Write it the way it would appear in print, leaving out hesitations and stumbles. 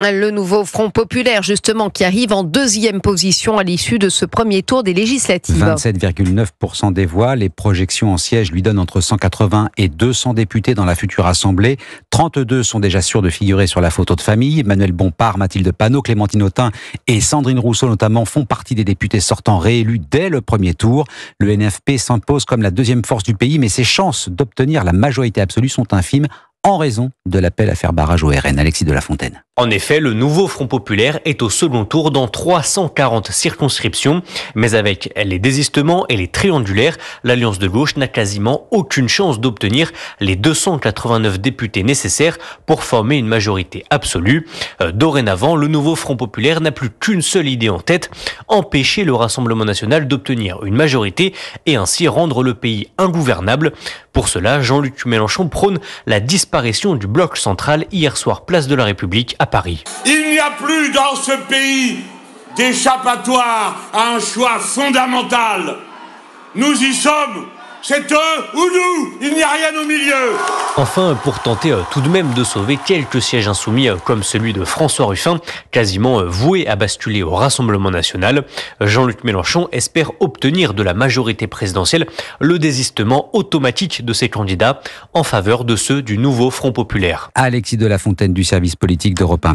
Le nouveau Front populaire, justement, qui arrive en deuxième position à l'issue de ce premier tour des législatives. 27,9% des voix. Les projections en siège lui donnent entre 180 et 200 députés dans la future Assemblée. 32 sont déjà sûrs de figurer sur la photo de famille. Emmanuel Bompard, Mathilde Panot, Clémentine Autain et Sandrine Rousseau notamment font partie des députés sortants réélus dès le premier tour. Le NFP s'impose comme la deuxième force du pays, mais ses chances d'obtenir la majorité absolue sont infimes en raison de l'appel à faire barrage au RN. Alexis de la Fontaine. En effet, le nouveau Front populaire est au second tour dans 340 circonscriptions. Mais avec les désistements et les triangulaires, l'Alliance de gauche n'a quasiment aucune chance d'obtenir les 289 députés nécessaires pour former une majorité absolue. Dorénavant, le nouveau Front populaire n'a plus qu'une seule idée en tête, empêcher le Rassemblement national d'obtenir une majorité et ainsi rendre le pays ingouvernable. Pour cela, Jean-Luc Mélenchon prône la disparition du bloc central hier soir, place de la République à Paris. Il n'y a plus dans ce pays d'échappatoire à un choix fondamental. Nous y sommes, c'est eux ou nous, il n'y a rien au milieu. Enfin, pour tenter tout de même de sauver quelques sièges insoumis comme celui de François Ruffin, quasiment voué à basculer au Rassemblement national, Jean-Luc Mélenchon espère obtenir de la majorité présidentielle le désistement automatique de ses candidats en faveur de ceux du nouveau Front populaire. Alexis de la Fontaine du service politique d'Europe 1.